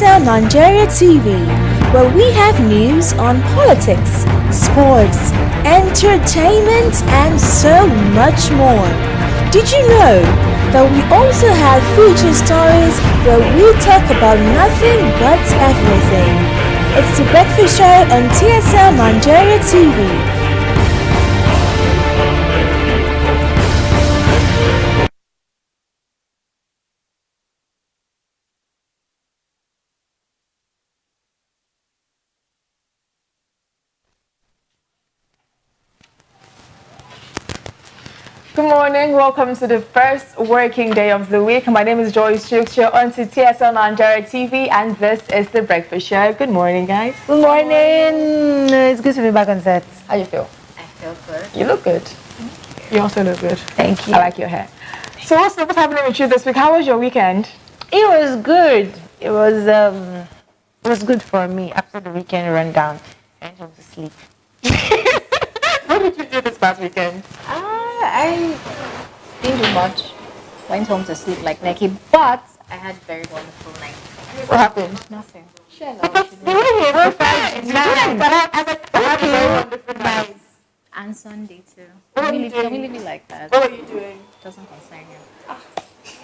TSL Nigeria TV, where we have news on politics, sports, entertainment, and so much more. Did you know that we also have feature stories where we talk about nothing but everything? It's the Breakfast Show on TSL Nigeria TV. Good morning, welcome to the first working day of the week. My name is Joyce Chooks. You're on to TSL Nigeria TV and this is the Breakfast Show. Good morning, guys. Good morning. It's good to be back on set. How you feel? I feel good. You look good. You also look good. Thank you. I like your hair. So what's happening with you this week? How was your weekend? It was good. It was good for me after the weekend rundown. I went home to sleep. What did you do this past weekend? I didn't do much. Went home to sleep like Neki, but I had a very wonderful night. What happened? Nothing. Share Because the way you were fine. I had a very wonderful night. And Sunday too. What are Can you we doing? leave it like that? What are you doing? Doesn't concern you.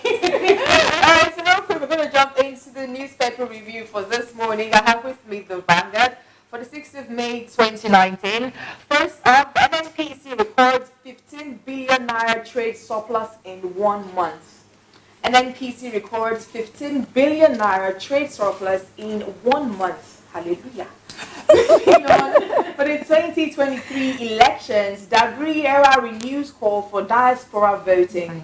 Alright, so real quick, we're going to jump into the newspaper review for this morning. I have with me the Vanguard for the 6th of May 2019. First up, NNPC records 15 billion naira trade surplus in 1 month. NNPC records 15 billion naira trade surplus in 1 month. Hallelujah. Moving on, for the 2023 elections, Dabri era renews call for diaspora voting.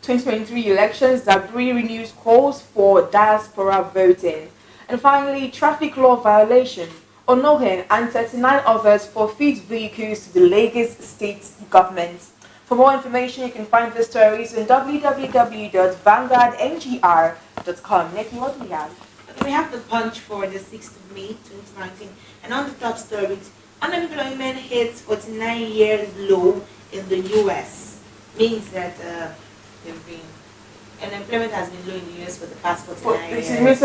2023 elections, Dabri renews calls for diaspora voting. And finally, traffic law violation. Onohen and 39 others forfeit vehicles to the Lagos state government. For more information, you can find the stories on www.vanguardngr.com. Nikki, what do we have? We have the punch for the 6th of May 2019, and on the top stories, unemployment hits 49 years low in the US. Means that unemployment has been low in the US for the past 49 years. It means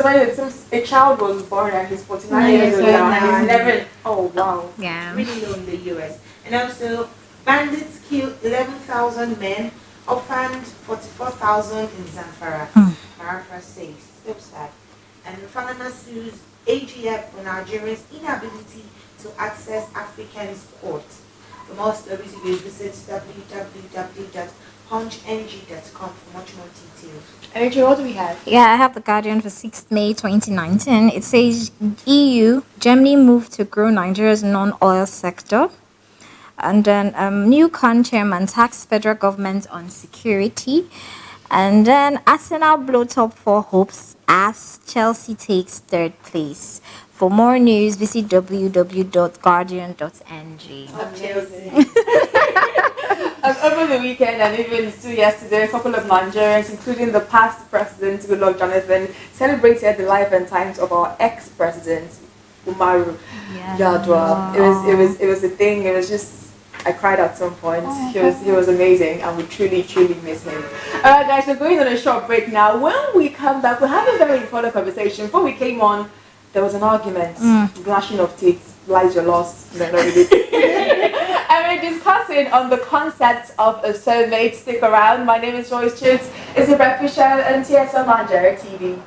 a child was born and he's 49 years old now and he's never. Oh wow. Yeah. Really low in the US. And also, bandits killed 11,000 men, orphaned 44,000 in Zamfara. Marafa says. So sad. And Falana sues AGF for Nigerians' inability to access Africans' court. For more stories, you will visit www.punchng.com for much more details. AJ, what do we have? Yeah, I have the Guardian for 6th May 2019. It says EU, Germany moved to grow Nigeria's non-oil sector. And then new chairman tax federal government on security. And then Arsenal blow top 4 hopes as Chelsea takes 3rd place. For more news, visit www.guardian.ng. Over the weekend and even still yesterday, a couple of Nigerians, including the past president, Goodluck Jonathan, celebrated the life and times of our ex-president, Umaru Yar'Adua. It was a thing. It was just. I cried at some point. He was amazing and we truly miss him. Alright guys, we're going on a short break now. When we come back, we'll have a very important conversation. Before we came on, there was an argument. Gnashing of teeth. Lies you're lost. No, not really. And we're discussing on the concept of a soulmate. Stick around. My name is Joyce Chooks. It's the Breakfast Show on TSL Nigeria TV.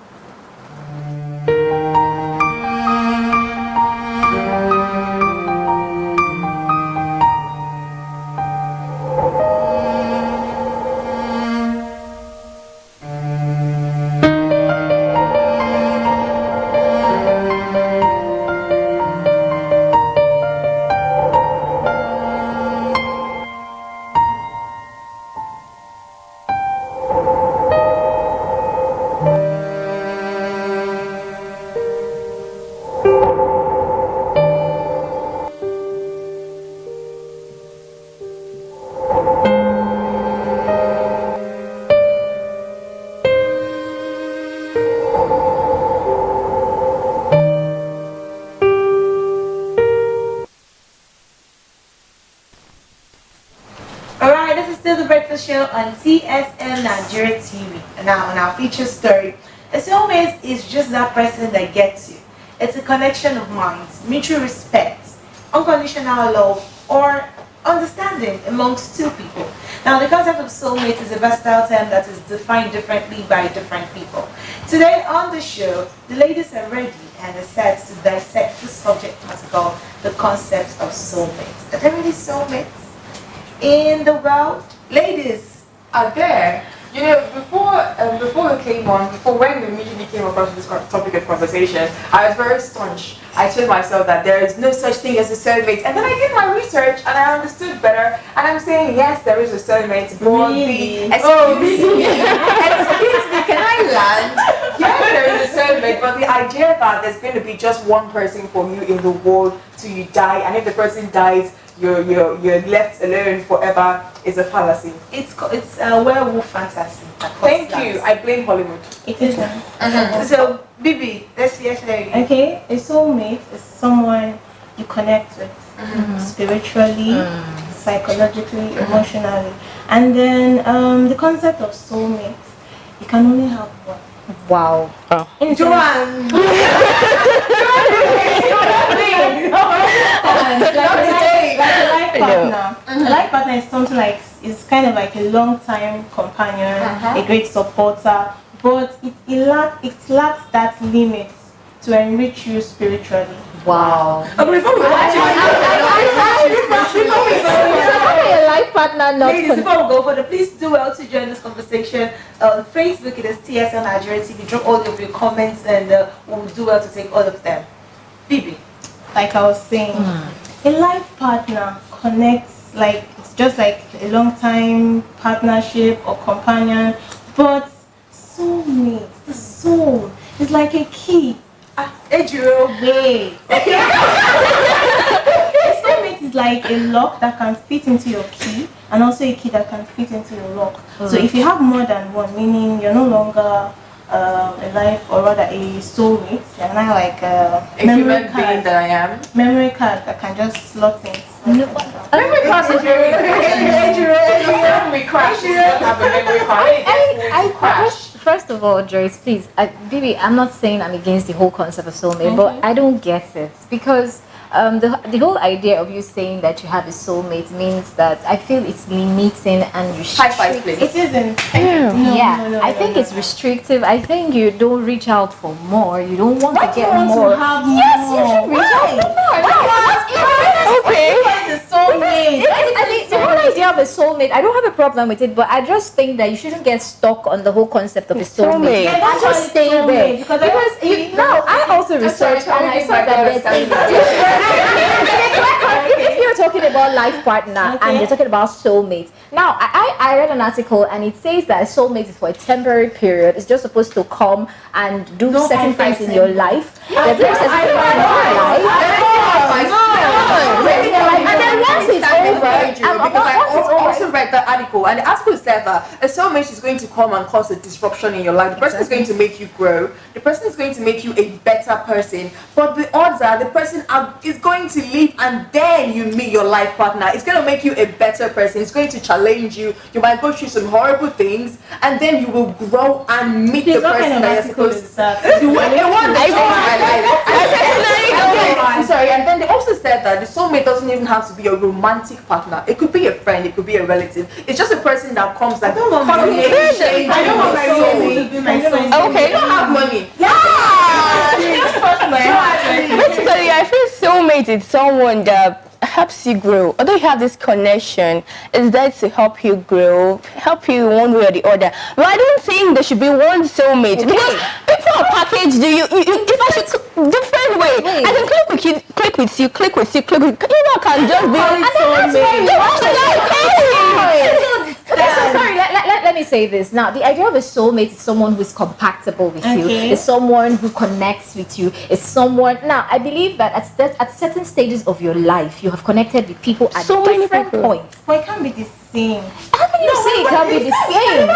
Breakfast Show on TSL Nigeria TV. And now on our feature story, A soulmate is just that person that gets you. It's a connection of minds, mutual respect, unconditional love, or understanding amongst two people. Now, the concept of soulmate is a versatile term that is defined differently by different people. Today on the show, the ladies are ready and are set to dissect the subject matter called the concept of soulmates. Are there any soulmates in the world? Ladies, Are there? You know, before we came on, before when we immediately came across this topic of conversation, I was very staunch. I told myself that there is no such thing as a soulmate, and then I did my research and I understood better. And I'm saying yes, there is a soulmate. But Really? excuse me, can I land? Yes, there is a soulmate, but the idea that there's going to be just one person for you in the world till you die, and if the person dies, you're left alone forever is a fallacy. it's a werewolf fantasy. Thank you. I blame Hollywood. It isn't. So, Bibi, let's hear you. Okay, a soulmate is someone you connect with spiritually, psychologically, emotionally. And then the concept of soulmate, you can only have one. Wow. In Joanne! like a life partner. A life partner is something like, is kind of like a long-time companion, a great supporter, but it lacks that limit to enrich you spiritually. Wow. Before we go A life partner not ladies, before we go further, please do well to join this conversation. On Facebook, it is TSN Nigeria TV. Drop all of your comments and we'll do well to take all of them. Bibi. Like I was saying, a life partner connects, like it's just like a long time partnership or companion, but soulmate, the soul is like a key. Ejiro, wait. A soulmate is like a lock that can fit into your key, and also a key that can fit into your lock. So if you have more than one, meaning you're no longer a life, or rather a soulmate, you're now like a Human being that I am. memory card that can just slot things. Memory card is very memory crash. You don't have a memory card. First of all, Joyce, please, Bibi, I'm not saying I'm against the whole concept of soulmate, but I don't get it because the whole idea of you saying that you have a soulmate means that I feel it's limiting and High five, restricting. please. It isn't. I think it's restrictive. I think you don't reach out for more. You don't want to You get want more. to have Yes, you more. should reach out for more. Okay. The soulmate. I mean, the whole idea of a soulmate, I don't have a problem with it, but I just think that you shouldn't get stuck on the whole concept of a soulmate. Yeah, that's I just why stay it's soulmate, there. because I also researched and I saw that if you're talking about life partner and you're talking about soulmate, now I read an article and it says that a soulmate is for a temporary period. It's just supposed to come and do certain things in your life. They're doing certain things in your life. And then once it's over, because I also read the article, and the article said that a soulmate is going to come and cause a disruption in your life. The person is going to make you grow. The person is going to make you a better person. But the odds are the person is going to leave, and then you meet your life partner. It's going to make you a better person. It's going to challenge you. You might go through some horrible things, and then you will grow and meet the person that you're supposed to. The one that changed my life. I'm sorry. And then they also said that the soulmate doesn't even have to be a romantic partner. It could be a friend. It could be a relative. It's just a person that comes like, I don't want my soulmate to be my soulmate. Okay. You don't have money. Basically, I feel soulmate is someone that helps you grow. Although you have this connection, it's there to help you grow, help you one way or the other. But I don't think there should be one soulmate because people are packaged. If I should different way, I can click with you. You can just be sorry, let me say this. Now, the idea of a soulmate is someone who is compatible with you. Is someone who connects with you. Is someone... Now, I believe that at certain stages of your life, you have connected with people at different points. But it can't be the same. How can you say it can be the same?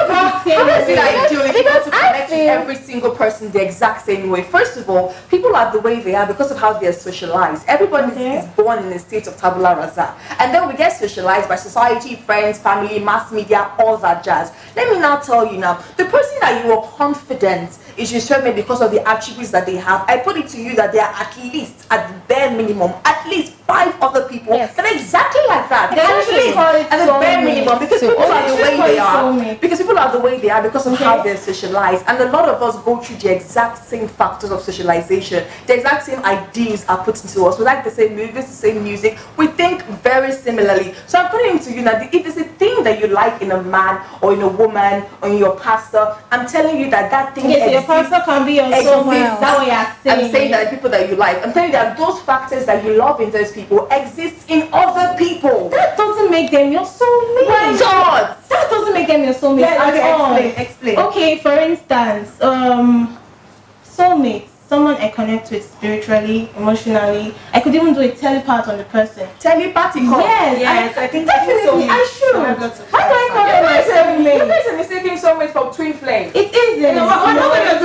Obviously, ideal if you want to I connect with feel- every single person the exact same way. First of all, people are the way they are because of how they are socialized. Everybody is born in a state of tabula rasa, and then we get socialized by society, friends, family, mass media, all that jazz. Let me now tell you now, the person that you are confident is your soulmate because of the attributes that they have. I put it to you that there are at least, at the bare minimum, at least 5 other people that are exactly like that. They At actually least, call it at the bare soulmate. minimum, because So people are the way they are. soulmate. Because people are the way they are because of how they're socialized, and a lot of us go through the exact same factors of socialization. The exact same ideas are put into us. We like the same movies, the same music. We think very similarly. So I'm putting it to you now. If there's a thing that you like in a man or in a woman or in your pastor, I'm telling you that thing Yes, your exists. pastor can be your soulmate. That's what you're saying. I'm saying that the people that you like. I'm telling you that those factors that you love in those people exist in other people. That doesn't make them your soulmate. Why not? That doesn't make them your soulmate at all. Explain. Okay, for instance, soulmates, someone I connect with spiritually, emotionally. I could even do a telepath on the person. Telepathical. Yes, I think definitely. I should. Why do I call them my You soulmate? guys are mistaking soulmates for twin flame. It isn't. What No, you're it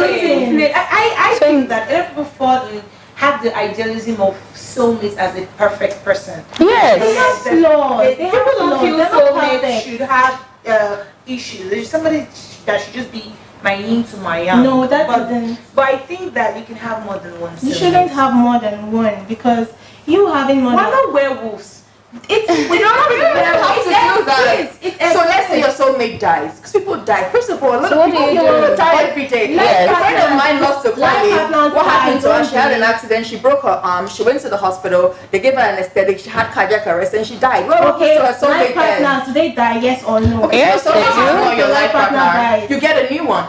doing, isn't. I think that if people fall in, have the idealism of soulmates as a perfect person. Yes. They have flaws. They have People don't flaws. feel They're not soulmates perfect. should have issues. There's somebody that should just be my yin to my yang. No, that but, isn't. But I think that you can have more than one. You soulmate. shouldn't have more than one because you having more Why than not werewolves? We don't have to do that. It So let's say your soulmate dies. Because people die. First of all, a lot So of what do people you do? die every day. Yes. A friend of mine lost a colleague. partners What happened to die, her? She had don't an accident. She broke her arm. She went to the hospital. They gave her anesthetic. She had cardiac arrest and she died. Well, Okay, so her life soulmate then. partners, do they die? Yes or no? Okay, Yes, so they soulmate is do. not your Your life life partner partner. dies. You get a new one.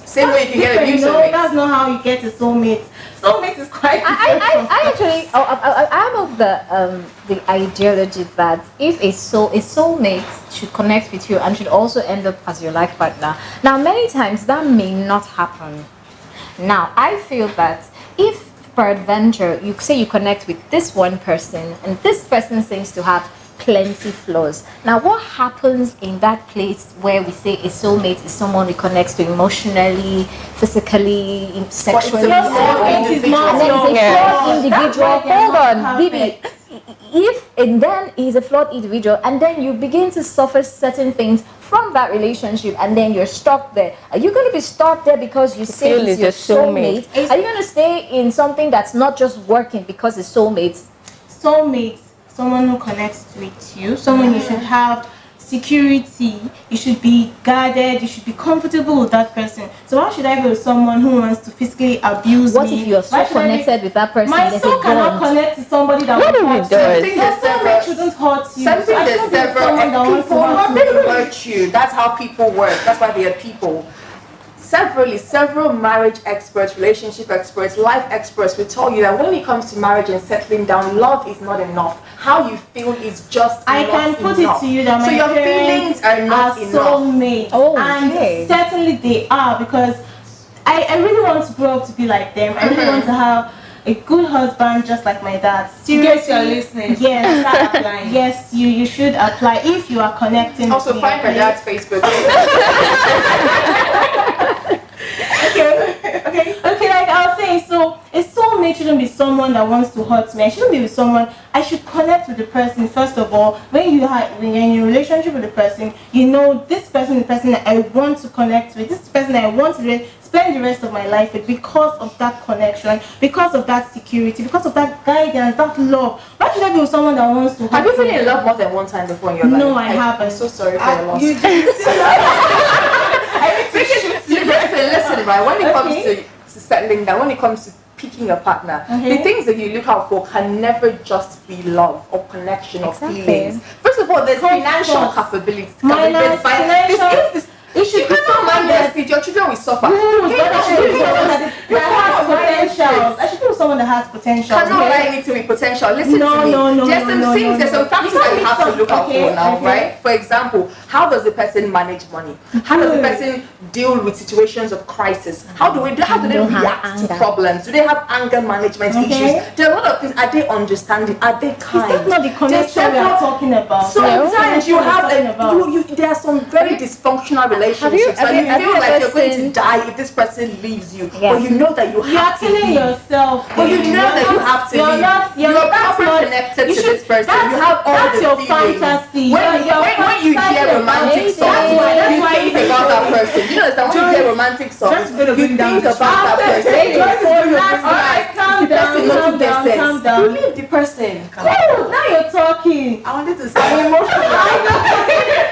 Same way you can get a new Different. No, soulmate. that's not how you get a soulmate. Soulmate is quite I actually, I'm of the ideology that if a soulmate should connect with you and should also end up as your life partner. Now, many times that may not happen. Now, I feel that if peradventure you say you connect with this one person and this person seems to have plenty flaws. Now, what happens in that place where we say a soulmate is someone we connects to emotionally, physically, sexually, But it's a flawed individual. and then it's a Yeah. flawed individual. That's why they're Hold not on, Bibi. perfect. If and then he's a flawed individual, and then you begin to suffer certain things from that relationship, and then you're stuck there. Are you going to be stuck there because you say feel it's it's your your soulmate? soulmate? Are you going to stay in something that's not just working because it's soulmates? Soulmates, someone who connects with you, someone you should have security, you should be guarded, you should be comfortable with that person. So why should I be with someone who wants to physically abuse What me? if you're so Why should I be- connected with that person? My there's soul a cannot bond? connect to somebody that What will if it hurt does? you. Your soulmate shouldn't hurt you. Something So I there's shouldn't be with several someone that wants to people hurt they me. hurt you. That's how people work. That's why they are people. Several marriage experts, relationship experts, life experts will tell you that when it comes to marriage and settling down, love is not enough. How you feel is just I not can put enough. it to you that so my your feelings parents are not enough. soulmates. Oh, and okay. certainly they are because I really want to grow up to be like them. I really want to have a good husband just like my dad. Seriously, you're listening, yes, start applying. yes, you should apply if you are connecting. Also, with me, find her okay? dad's Facebook. Okay, like I was saying, so a soulmate shouldn't be someone that wants to hurt me. I shouldn't be with someone. I should connect with the person first of all. When you're in a relationship with the person, you know this person is the person that I want to connect with. This is the person that I want to spend the rest of my life with because of that connection, because of that security, because of that guidance, that love. Why should I be with someone that wants to hurt Have you been me? in love more than one time before in your life? No, I haven't. I'm so sorry for your loss. You Listen, right? When it comes Okay. to settling down, when it comes to picking a partner, Okay. the things that you look out for can never just be love or connection or Exactly. feelings. First of all, there's Comfort. financial capability. Minus financial. It should You be cannot someone mind that your seat. Your children will suffer. Good, Okay, but I should be with someone that has You cannot mind potential. I should be with someone that has potential. Cannot lie anything with potential. Listen No, to me. no, no, There's no, some no, things, no, there's no. some factors You that can't you be have to some- look out okay, for now, okay. right? For example, how does the person manage money? How does the person deal with situations of crisis? How do they react to problems? Do they have anger management issues? There are a lot of things. Are they understanding? Are they kind? Is that not the connection we are talking about? Sometimes you have there are some very dysfunctional relationships have and you- you have feel you like ever you're going to seen- die if this person leaves you, Yeah. but you know that you You are have to killing leave. yourself. But you know that you have to leave. You're proper connected to this person. You have all that's the your feelings. fantasy. When you hear romantic about songs, it. you think about that person. You know that when you hear romantic songs, Just gonna you bring down think the about that truth. person. Say Joyce is going to bring Alright, calm the person down, not calm to get down, sense. calm down. You leave the person. Oh, now you're talking. I wanted to say emotional.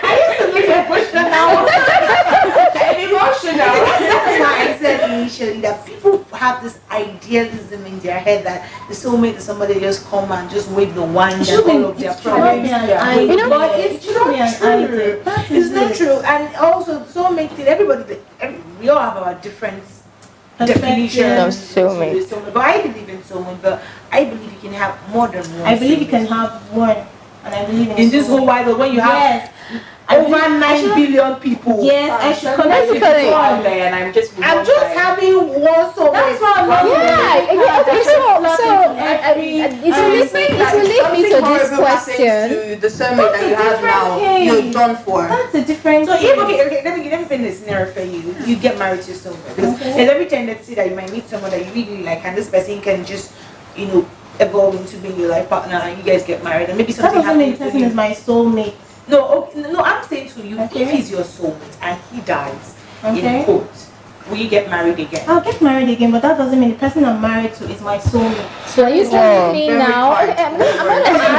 I used to be emotional. Emotional. That's why I said initially that people have this idealism in their head that the soulmate is somebody that just come and just wave the wand and all of their problems. You know what? It's true. It's not true. And also soulmate thing, we all have our different definitions of soulmate. But I believe in soulmate, but I believe you can have more than one. I believe you soulmate. can have one, and I believe in this whole wide world when you have Yes. over 9 billion people. Yes, I should connect with Basically. one. And I'm just having one soulmate. That's why I'm not Okay, so You're saying that it will if lead me to something this horrible happens question. to the soulmate that you have different now, case. you're done for. That's a different. So if okay, let me paint a scenario for you. You get married to someone. Because there's every tendency that you might meet someone that you really like, and this person can just, evolve into being your life partner, and you guys get married, and maybe That something doesn't mean happens. the person is my soulmate. No, I'm saying to you, Okay. if he's your soulmate and he dies Okay. in court, will you get married again? I'll get married again, but that doesn't mean the person I'm married to is my soulmate. So are you telling me Very now? hard. Okay, I'm gonna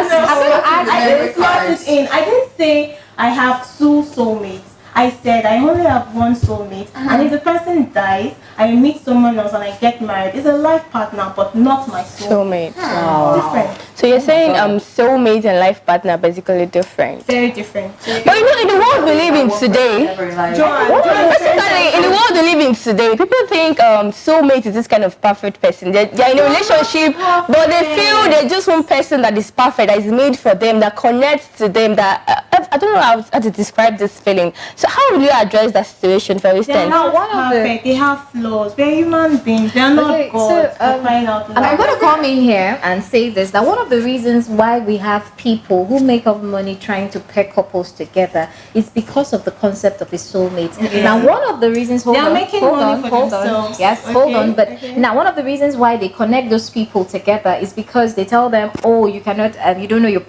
ask. I Very didn't slot hard. it in. I didn't say I have 2 soulmates. I said I only have 1 soulmate, and if the person dies, I meet someone else and I get married. It's a life partner, but not my soulmate. Soulmate. Different. So you're saying soulmate and life partner are basically different. Very different. But in the world we live in today, basically in the world we live in today, people think soulmate is this kind of perfect person. They're in a relationship, but they feel they're just one person that is perfect, that is made for them, that connects to them. That I don't know how to describe this feeling. So how will you address that situation, for They're instance? not one of the- perfect. They have flaws. They're human beings. They're not Okay, gods. so, for crying out And I'm loud. going to come in here and say this, that one of the reasons why we have people who make up money trying to pair couples together is because of the concept of a soulmate. Now, one of the reasons, hold They are on, making hold money on, for hold on. themselves. Yes, Okay, hold on. But okay. now, one of the reasons why they connect those people together is because they tell them, oh, you cannot, you don't know the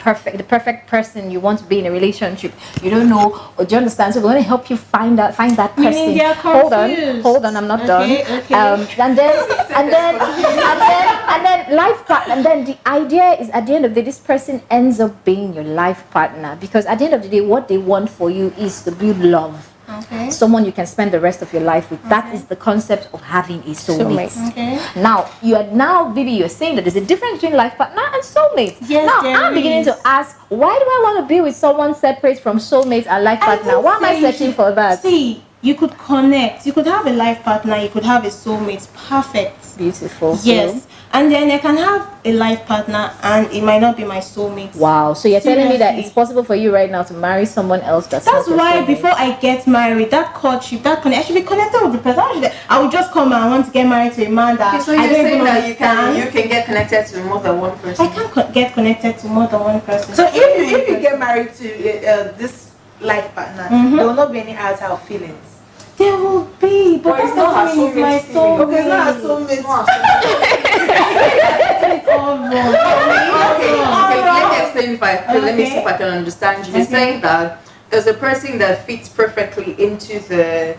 perfect person you want to be in a relationship. You don't know, or do you understand? So we're going to help you find that person. Meaning they are Hold confused. on, I'm not Okay, done. okay. And then life partner, and then the idea is at the end of the day, this person ends up being your life partner, because at the end of the day, what they want for you is to build love. Okay. Someone you can spend the rest of your life with. That is the concept of having a soulmate. Okay. Now, Bibi, you're saying that there's a difference between life partner and soulmate. Yes, now, there I'm beginning is. to ask, why do I want to be with someone separate from soulmate and life partner? Why am I searching for that? See, you could connect. You could have a life partner. You could have a soulmate. Perfect. Beautiful. Yes. And then I can have a life partner and it might not be my soulmate. Wow. So you're telling me that Seriously. it's possible for you right now to marry someone else that's That's not your why soulmate? before I get married, that courtship, that connection, I should be connected with the person. I would just come and I want to get married to a man that So I you're don't saying even that you understand. can get connected to more than one person? I can't get connected to more than one person. So if you get married to this life partner, there will not be any outside feelings. there will be, but Well, it's that not doesn't mean it's my her soulmate soulmate. Okay, it's not a soulmate. It's all wrong. Okay, let me explain let me see if I can understand you. You're Okay. saying that there's a person that fits perfectly into the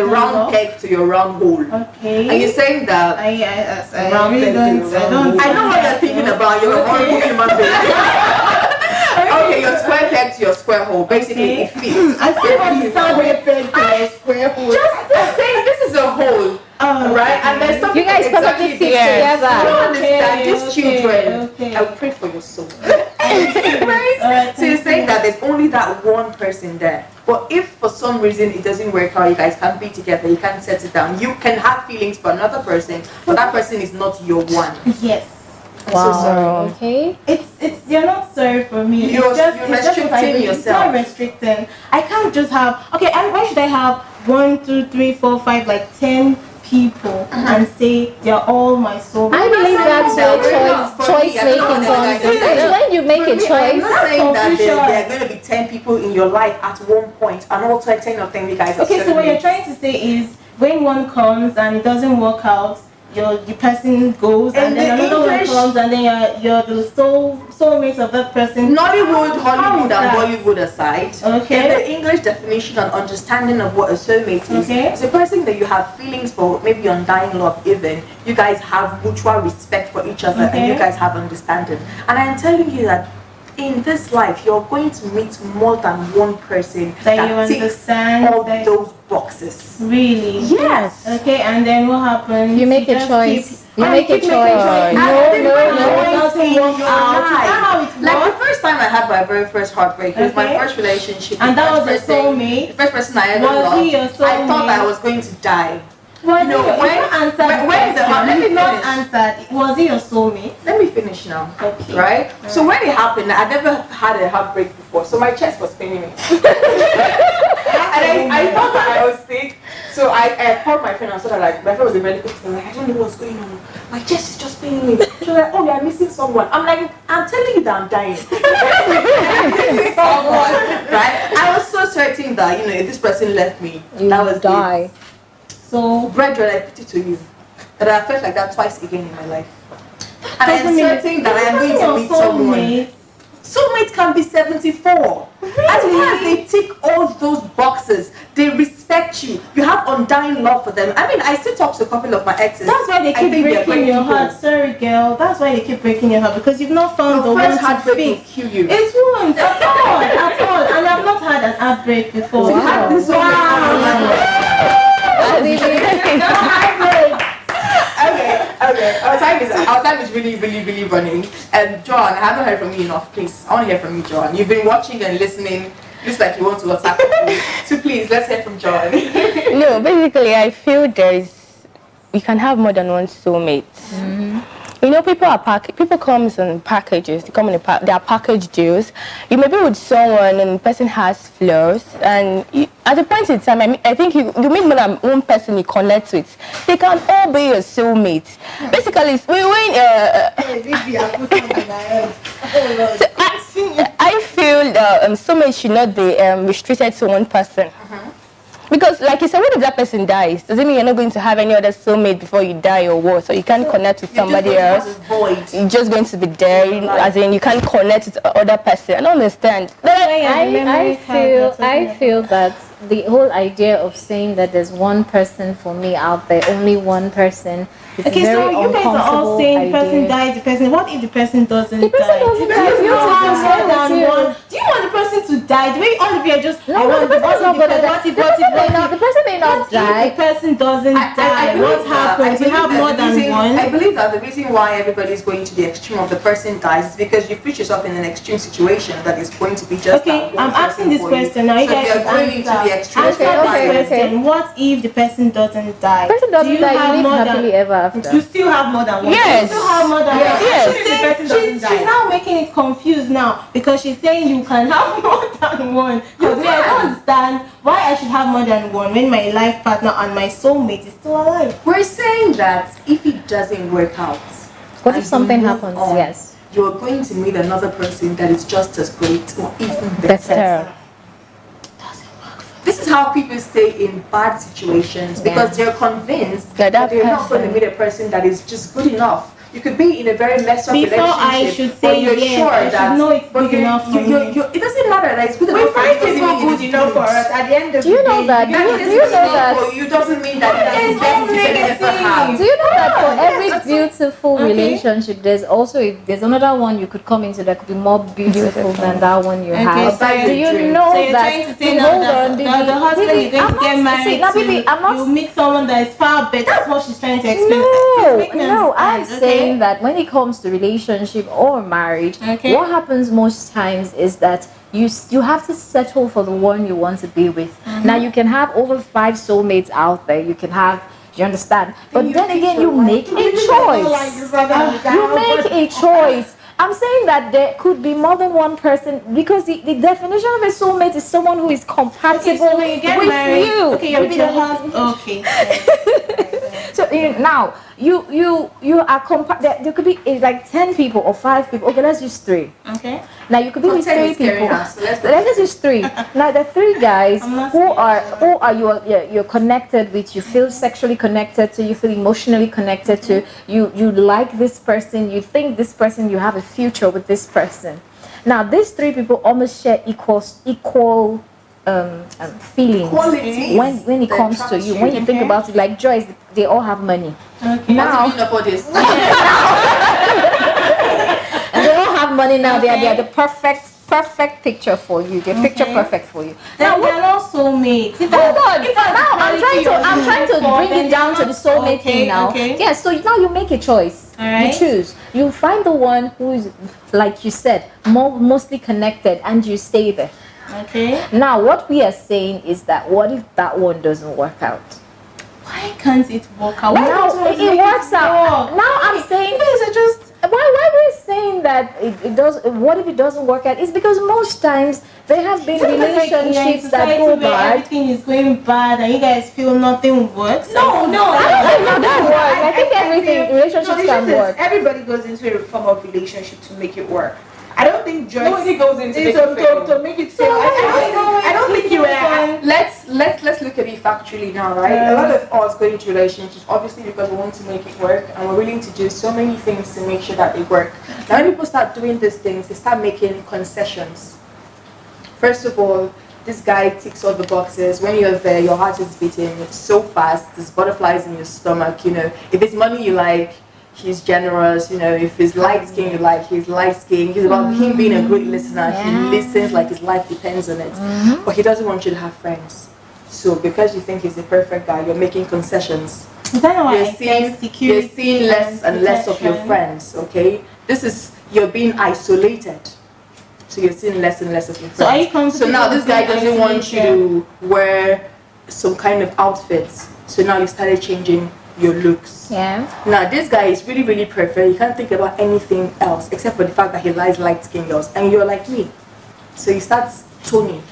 round peg to your round hole. Okay. And you're saying that I round really peg to your don't. round hole. I know what you're thinking about. You're a horrible human being. Okay, your square peg to your square hole. Basically, it fits. I still understand where peg to a square hole. I'm saying this is a hole, right? And there's something You guys probably exactly fit there. together. You don't understand these children. okay. I pray for your soul. Right? So you're saying that there's only that one person there. But if for some reason it doesn't work out, you guys can't be together, you can't settle down. You can have feelings for another person, but that person is not your one. Yes. I'm so sorry. Okay. It's you're not sorry for me. You're it's just restricting what I do. yourself. It's not restricting. I can't just have why should I have 1, 2, 3, 4, 5, like 10 people and say they're all my soulmates? I believe that's your choice making That's concept. That's when you make a choice. I'm not saying that confusion. there are going to be 10 people in your life at one point, and all 10 of them you guys are Okay, so what you're soulmates. trying to say is when one comes and it doesn't work out, the person goes and then the another English- one comes and then you're the soulmate of that person. Nollywood, How Hollywood, is and that? Bollywood aside, Okay. in the English definition and understanding of what a soulmate is, Okay. it's a person that you have feelings for, maybe undying love even. You guys have mutual respect for each other, and Okay. you guys have understanding. And I am telling you that in this life, you're going to meet more than one person That that you ticks understand, all that- those boxes. Really? Yes. Okay, and then what happens? You make a just choice. keep- You make a keep choice. making choices. No, And no, then no. it doesn't In work your out. Is life. that how it Like works? the first time I had my very first heartbreak, it was my Okay. first relationship. And the that first was a person- soulmate? The first person I ever Was loved. he your I thought soulmate? I was going to die. Was You know, he, when- you answered when- the when the- question. let me You've not finish. answered. Was he your soulmate? Let me finish now. Okay. Right? So when it happened, I never had a heartbreak before, so my chest was paining me. And I thought that I was sick. So I called my friend and said that like my friend was a medical student. Like, I don't know what's going on. My chest is just paining me. She was like, oh, we are missing someone. I'm like, I'm telling you that I'm dying. I'm missing someone. Right? I was so certain that, you know, if this person left me, You that was die. So Brethren, I put it to you that I felt like that twice again in my life. And I am doesn't mean- certain that I am going to your meet someone. soulmate. Soulmates can be 74. As long as they tick all those boxes, they respect you. You have undying love for them. I mean, I still talk to a couple of my exes. That's why they I keep think they're breaking great your people. heart. Sorry, girl. That's why they keep breaking your heart because you've not found the Your one first to heartbreak will fix. kill you. It won't at all, at all. And I've not had an heartbreak before. You have this Okay. Our time is really running. And John, I haven't heard from you enough. Please, I want to hear from you, John. You've been watching and listening. Looks like you want to WhatsApp me. So please, let's hear from John. No, basically, I feel you can have more than one soulmate. You know, people comes in packages. They come in they are package deals. You may be with someone and the person has flaws, and at a point in time, I think you meet more than one person you connect with. They can all be your soulmate. Basically, I feel soulmate should not be restricted to one person. Because, like you said, what if that person dies? Does it mean you're not going to have any other soulmate before you die or what? So you can't connect with somebody else. You're just going to be there, as in you can't connect with the other person. I don't understand. I feel that the whole idea of saying that there's one person for me out there, only one person, is Okay, a very so you guys are all uncomfortable saying the person idea. dies, the person. What if the person doesn't die? The person doesn't die. You Beautiful. have more than Beautiful. one. Do you want the person to die? The way all of you are just. No, the person is not gonna die. The person may not die. The person doesn't die. believe What that- happens? I You believe have that more the than reason- one. I believe that the reason why everybody is going to the extreme of the person dies is because you put yourself in an extreme situation that is going to be just Okay, that one I'm asking person this for you. question now. You So guys if should you're going into answer. the extreme, Answer Okay, this okay, question. okay. What if the person doesn't die? Person doesn't Do you die, have you more live than- happily ever after. You still have more than one. Yes. You still have more than Yes. one. Yes. She's saying- she's now making it confused now because she's saying you can have more than one. Because I don't understand why I should have more than one when my life partner and my soulmate is still alive. We're saying that if it doesn't work out, What and if something you move happens? on, Yes. you're going to meet another person that is just as great or even better. Better. This is how people stay in bad situations because they're convinced Yeah, that that they're not going to person- meet a person that is just good enough. You could be in a very messed up Before relationship, I should but say you're yes, sure I should that know it's but good you're- enough for me. it doesn't matter that it's good We enough for you. find Doesn't people mean good it's enough for good. us at the end of Do you the know day. that? That Do it's you good know enough that? for you doesn't mean that it's the best you can ever have. Do you know that for every beautiful relationship, there's there's another one you could come into that could be more beautiful than that one you have. so Do you you're- know So you're that? trying to say now hold that on, the Bibi, husband Bibi, is going I'm to get not- married see, now, Bibi, I'm not. you meet someone that is far better. That's what she's trying to explain. No, Make me no, I'm understand, saying saying that when it comes to relationship or marriage, what happens most times is that you have to settle for the one you want to be with. Now you can have over 5 soulmates out there. You can have, you understand? But then again, you make a choice. You make a choice. I'm saying that there could be more than one person because the definition of a soulmate is someone who is compatible with you. Okay, you're with your husband. Okay. So now you are there could be like 10 people or 5 people. Okay, let's use 3. Okay. Now you could be with 3 people. Let's use 3. Now the 3 guys who are you're connected with, you feel sexually connected to, you feel emotionally connected to, you like this person, you think this person, you have a future with this person. Now these 3 people almost share equal feelings when it comes to you. When you think about it, like Joyce, they all have money. Okay. Now they all have money now. They are the perfect picture for you. They're picture perfect for you. Now they're not soulmates. Hold on. Now I'm trying to bring it down to the soulmate thing now. Okay. Yeah. So now you make a choice. Right. You choose. You find the one who is, like you said, mostly connected, and you stay there. Okay. Now what we are saying is that what if that one doesn't work out? Why can't it work out? Now it works out. Now I'm saying why we're saying that it does. What if it doesn't work out? It's because most times there have been relationships that go bad. Everything is going bad, and you guys feel nothing works. No, I don't think that works. I think relationships can work. Everybody goes into a form of relationship to make it work. I don't think Joyce nobody goes into to make it fail. I don't think you were. Let's look at it factually now, right? A lot of us go into relationships obviously because we want to make it work, and we're willing to do so many things to make sure that they work. Now when people start doing these things, they start making concessions. First of all, this guy ticks all the boxes. When you're there, your heart is beating so fast. There's butterflies in your stomach. If it's money you like, he's generous. If he's light skinned, you like, he's light skinned. He's about him being a great listener. He listens like his life depends on it. But he doesn't want you to have friends. So because you think he's the perfect guy, you're making concessions. Is that why you're seeing less and less of your friends. Okay, you're being isolated. So you're seeing less and less of your friends. So now this guy doesn't want you to wear some kind of outfits. So now you started changing your looks. Yeah. Now this guy is really, really perfect. You can't think about anything else except for the fact that he likes light-skinned girls, and you're like me. So you start toning.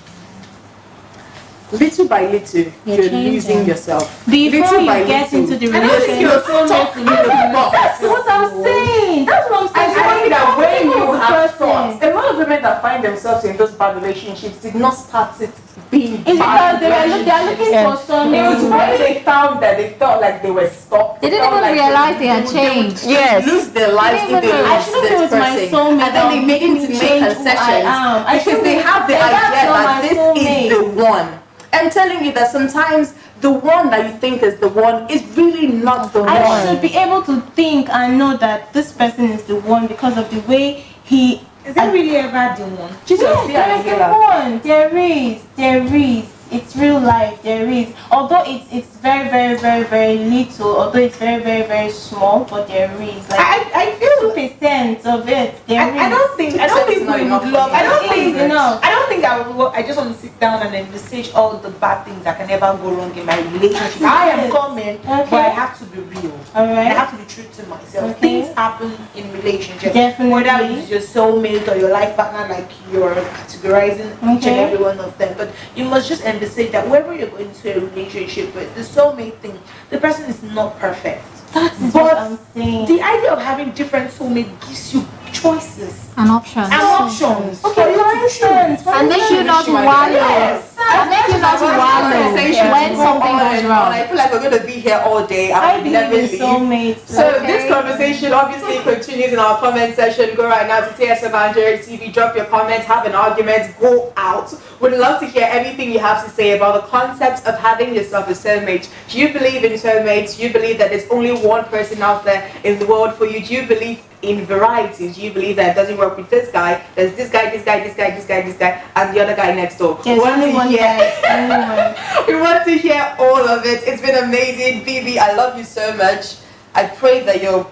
Little by little, you're losing yourself. Before you get into the relationship, That's what I'm saying. That's what I'm saying. I think that when you have thoughts, a lot of women that find themselves in those bad relationships did not start it being it's because they are looking for something. It was when they found that they felt like they were stuck. They didn't even realize they had changed. Yes. Lose their lives if they lose this person. And then they begin to make concessions because they have the idea that this is the one. I'm telling you that sometimes the one that you think is the one is really not the one. I should be able to think and know that this person is the one because of the way he... Is that really ever the one? Yes, there is the one. There is. It's real life. There is. Although it's very, very, very, very little. Although it's very, very, very small, but there is. Like I feel 2% of it. I don't think we would love. I don't think I just want to sit down and envisage all the bad things that can ever go wrong in my relationship. I am coming, but I have to be real. Alright. I have to be true to myself. Things happen in relationships. Definitely. Whether it's your soulmate or your life partner, like you're categorizing each and every one of them. But you must just envisage that wherever you're going to a relationship with, the soulmate thing, the person is not perfect. That is what I'm saying. The idea of having different soulmates gives you choices An option. Okay, for instance, And make you not wallow. And make you not wallow when something goes wrong. I feel like we're going to be here all day. I will believe never in leave. soulmates. So this conversation obviously continues in our comment section. Go right now to TSM Nigeria TV, drop your comments, have an argument, go out. We'd love to hear everything you have to say about the concept of having yourself a soulmate. Do you believe in soulmates? Do you believe that there's only one person out there in the world for you? Do you believe in varieties? Do you believe that it doesn't work with this guy? There's this guy, this guy, this guy, this guy, this guy, and the other guy next door. There's only one guy. We want to hear all of it. It's been amazing. Bibi, I love you so much. I pray that your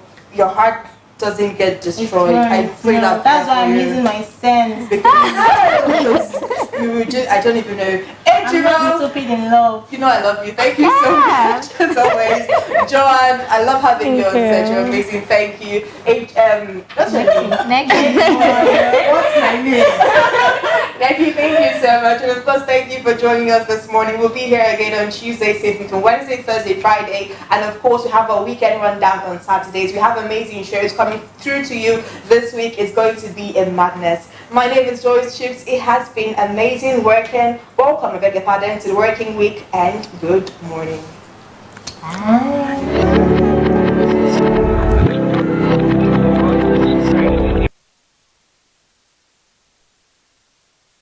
heart doesn't get destroyed. I pray that that's why I'm for you. using my sense. We will just, I don't even know. I'm not stupid in love. You know I love you. Thank you so much as always. Joanne, I love having you on set. You're amazing. Thank you. What's your name? What's my name? Thank you so much. And of course, thank you for joining us this morning. We'll be here again on Tuesday, same between Wednesday, Thursday, Friday. And of course, we have our weekend rundown on Saturdays. We have amazing shows coming through to you this week. It's going to be a madness. My name is Joyce Chips. It has been amazing working. Welcome, I beg your pardon, to the working week and good morning. Bye.